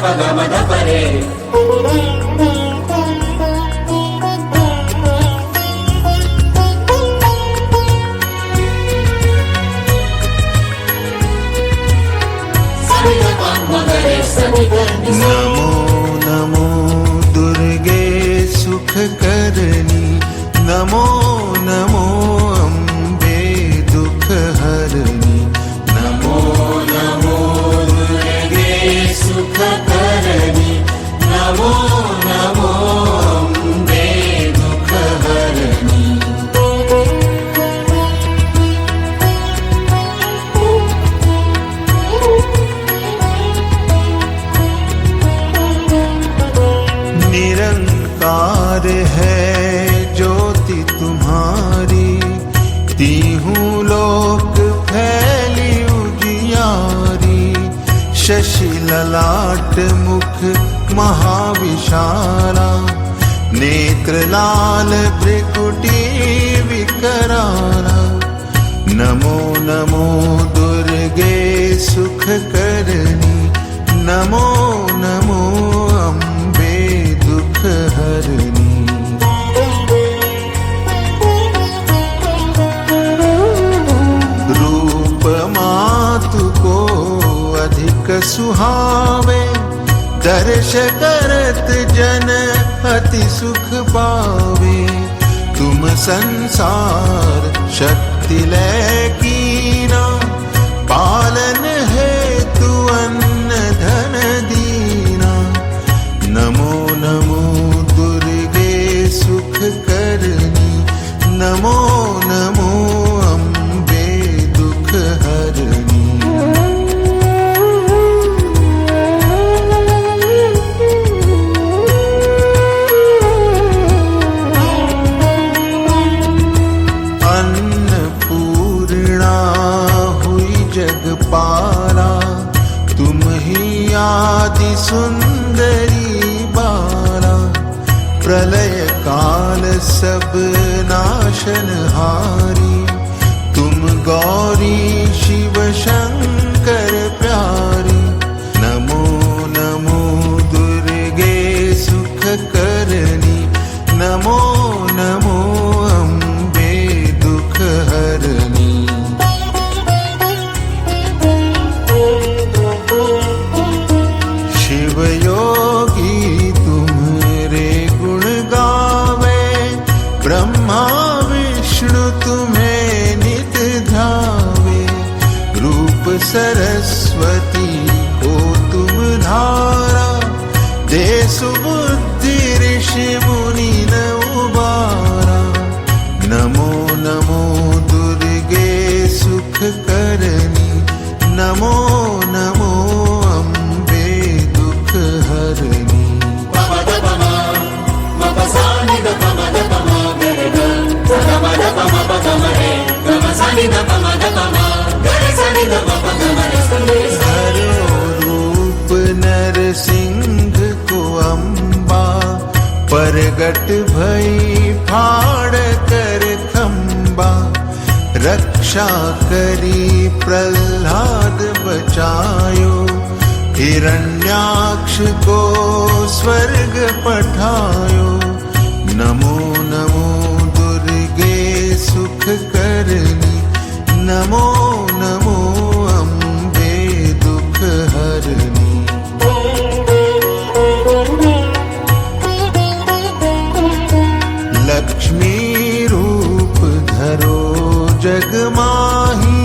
प ग म ध प रे। नमो नमो दुर्गे सुख करनी, नमो नमो अम्बे दुख हरनी। नमो नमो दुर्गे सुख करनी, नमो नमो अम्बे दुख हरनी। निरंकार है ज्योति तुम्हारी, तीहूं लोक फैली उजियारी। शशि ललाट मुख महाविशाला, नेत्र लाल भ्रिकुटी विकराला। नमो नमो दुर्गे सुख करनी, नमो नमो अम्बे दुख हरनी। रूप मातु को अधिक सुहावे, दर्श करत जन अति सुख पावे। तुम संसार शक्ति लय कीना, पालन हेतु अन्न धन दीना। नमो नमो दुर्गे सुख करनी, नमो नमो अम्बे दुख हरनी। अन्नपूर्णा हुई जगपाला, तुम ही आदि सुंदरी बाला। प्रलय काल सब नाशनहारी, तुम गौरी शिव शंकर प्यारी। नमो नमो दुर्गे सुख करनी, नमो नमो अम्बे दुख हरनी। शिव योगी तुम्हारे गुण गावे, ब्रह्मा विष्णु तुम्हें नित ध्यावे। रूप सरस्वती को तुम धारा, दे सुबुद्धि ऋषि मुनि न उबारा। नमो नमो दुर्गे सुख करनी, नमो नमो अम्बे दुख हरनी। प म ध प म म प सा नि ध प म ध प म ग रे ग स ग म ध प म प ग म रे ग म सा नि ध प म ध प म ग रे सा नि ध प प ग म रे स रे सा। धरो रूप नरसिंह को अम्बा, परगट भई फाड़ कर खम्बा। रक्षा करी प्रह्लाद बचायो, हिरण्याक्ष को स्वर्ग पठायो। नमो नमो दुर्गे सुख करनी, नमो नमो अम्बे दुख हरनी। लक्ष्मी रूप धरो जग माही,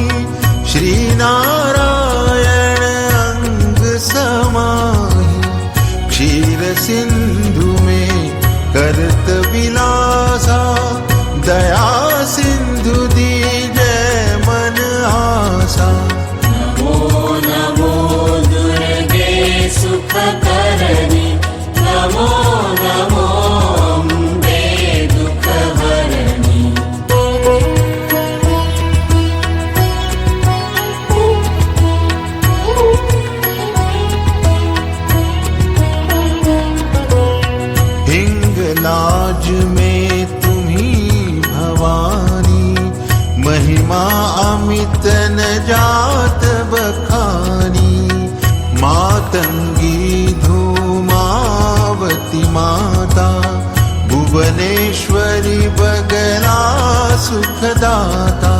श्री नारायण अंग समाही। क्षीर सिंधु में करत विलासा, दया सिंधु दीजय मन आसा। नमो नमो दुर्गे सुख करनी, नमो नमो अम्बे दुख हरनी। हिंगलाज में तुम्ही भवानी, महिमा अमित न जात बखानी। मातंगी सुखदाता।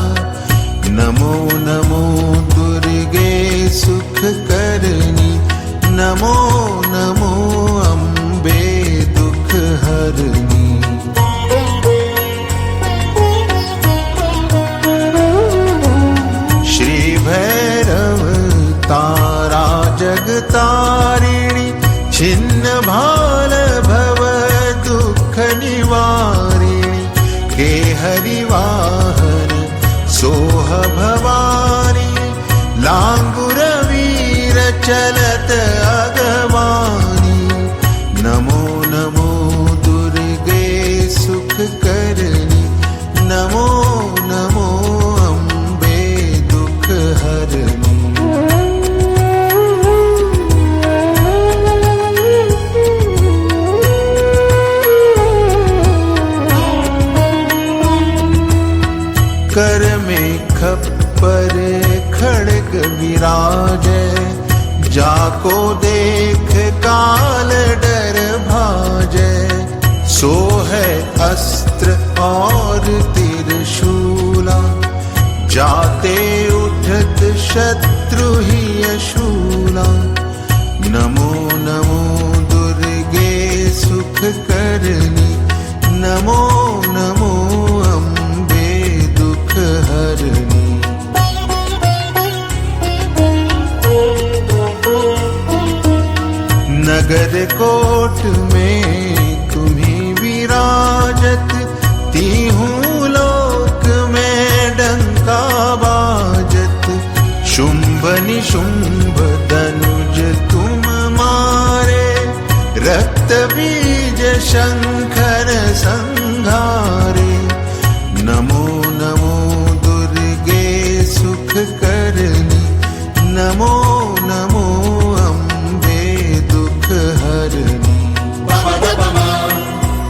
नमो नमो दुर्गे सुख करनी, नमो नमो अम्बे दुख हरनी। श्री भैरव तारा जगतारिणी, छिन्न भाल भव दुख निवारिणी। के हरिवाहन सोह भवानी, लांगुर वीर चलत अगवानी। नमो नमो दुर्गे सुख करनी, नमो नमो अम्बे दुख हरनी। कर में खप्पर खड़ग विराजै, जाको देख काल डर भाजै। सो है अस्त्र और त्रिशूला, जाते उठत शत्रु ही अशूला। नमो नमो दुर्गे सुख करनी, नमो नमो अम्बे दुख हरनी। नगर कोट में तुम्ही विराजत, तीहूं लोक में डंका बाजत। शुंभ निशुंभ धनुज तुम मारे, रक्त बीज शंकर संघारे। नमो नमो दुर्गे सुख करनी, नमो नमो अम्बे दुख हरनी। पमदपमा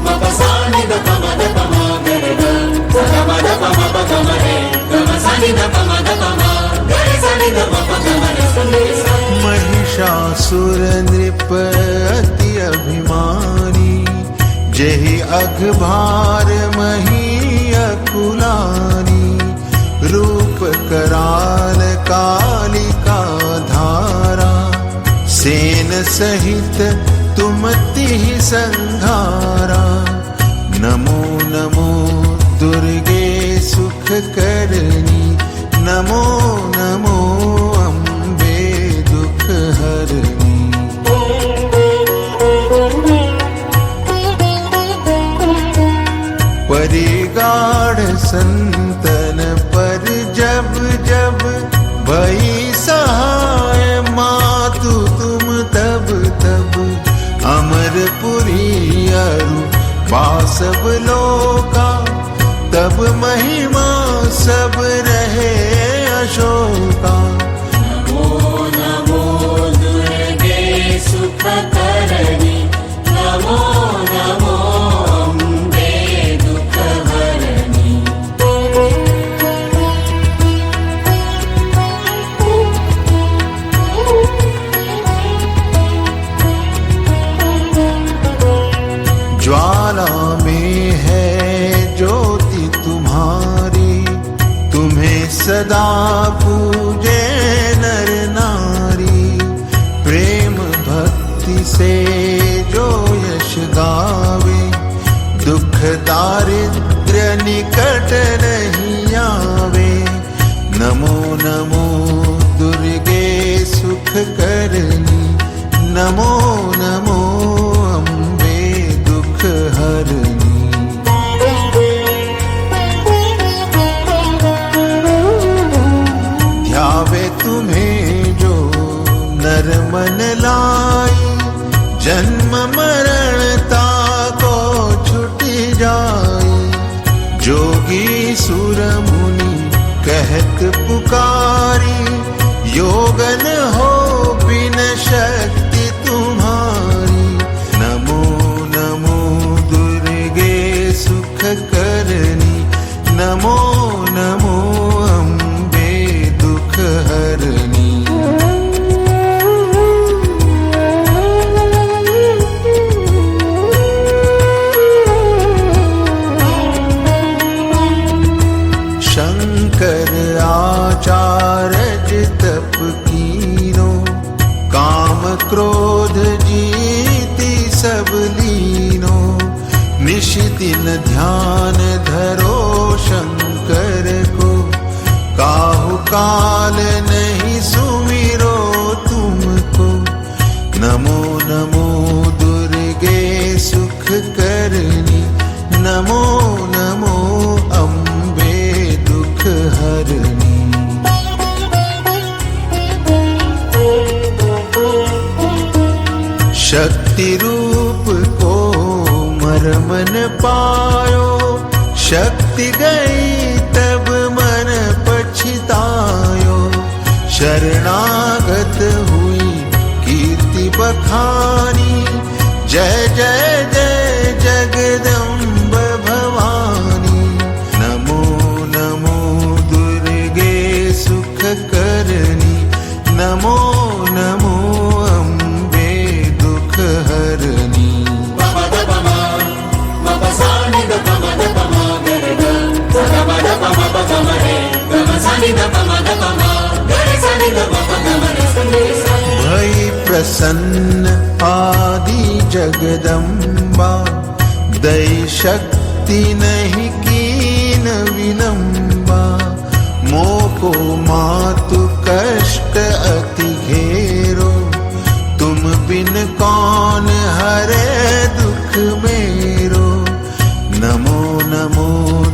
मपसानिदपमदपमा गरिगा, सगमदपमा पगमरे, गमसानिदपमदपमा गरिसनिदपमगमरे सुलेसा। महिषासुर नृप अति अभिमानी, जेहि अघभार मही अकुलानी। रूप कराल कालिका धारा, सेन सहित तुम तिहि संघारा। नमो नमो दुर्गे सुख करनी, नमो नमो अम्बे दुख हरनी। परिगाढ़ संतन पर जब जब, भई सहाय मातु तुम तब तब। अमरपुरी अरु बासव लोका, तब महिमा सब रहे अशोका। नमो नमो दुर्गे सुख करनी, नमो नमो अम्बे दुख हरनी। ज्वाला में है ज्योति तुम्हारी, तुम्हें सदा पूजे नर नारी। प्रेम भक्ति से जो यश गावे, दुख दारिद्र्य निकट नहीं आवे। नमो नमो दुर्गे सुख करनी, नमो नमो अम्बे दुख हरनी। ध्यावे तुम्हें जो नर मन लाई, जन्म मरणता को छुटी जाई। जोगी सुर मुनि कहत पुकारी, योगन हो बिन शक्ति तुम्हारी। नमो नमो दुर्गे सुख करनी, नमो नमो अम्बे दुख हरनी। शंकर आचार्य तप कीनो, काम क्रोध जीति सब लीनो। निश दिन ध्यान धरो शंकर को, काहु काल नहीं सुमिरो तुमको। नमो नमो दुर्गे सुख करनी, नमो नमो अम्बे दुख हरनी। शक्ति रूप को मरमन पायो, शक्ति गई तब मन पछतायो। शरणागत हुई कीर्ति बखानी, जय जय जय जगदम्ब भवानी। नमो नमो दुर्गे सुख करनी, नमो नमो अम्बे दुख हरनी। भई प्रसन्न आदि जगदम्बा, दई शक्ति नहीं कीन विलंबा। मोको मातु कष्ट अति घेरो, तुम बिन कौन हरे दुख मेरो। नमो नमो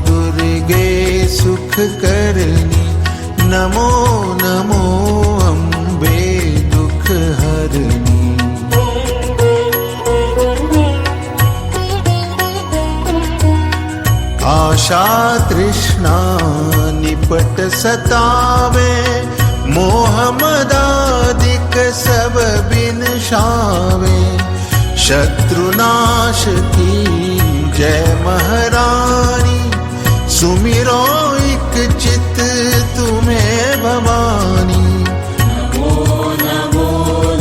दुर्गे सुख करनी, नमो नमो अम्बे दुख हरनी। आशा तृष्णा निपट सतावे, मोह मदादिक सब बिन शावे। शत्रुनाश की जय महारानी, सुमिरो एक चित तुम्हें भवानी। नमो नमो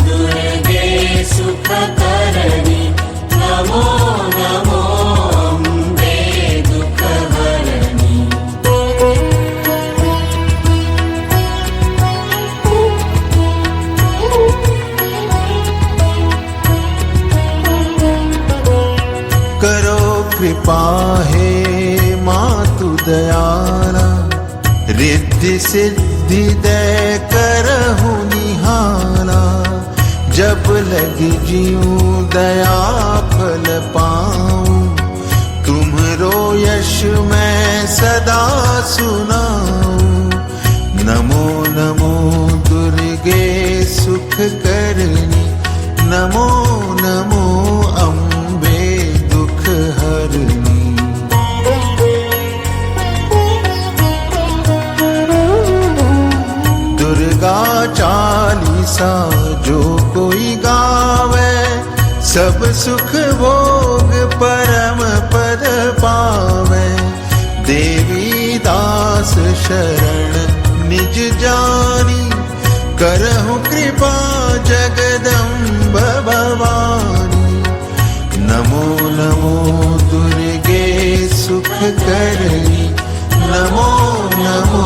दुर्गे सुख करनी, नमो नमो अम्बे दुख हरनी। करो कृपा हे मातु दयाला, रिद्धि सिद्धि दे करहु निहाला। जब लगी जीऊं दया फल पाऊं, तुम्हरो यश मैं सदा सुनाऊं। नमो नमो दुर्गे सुख करनी, नमो नमो अम्बे दुख हरनी। दुर्गा चालीसा जो कोई गावे, सब सुख भोग परम पद पावे। देवी दास शरण निज जानी, करहु कृपा जगदम्ब भवानी। नमो नमो दुर्गे सुख करनी, नमो नमो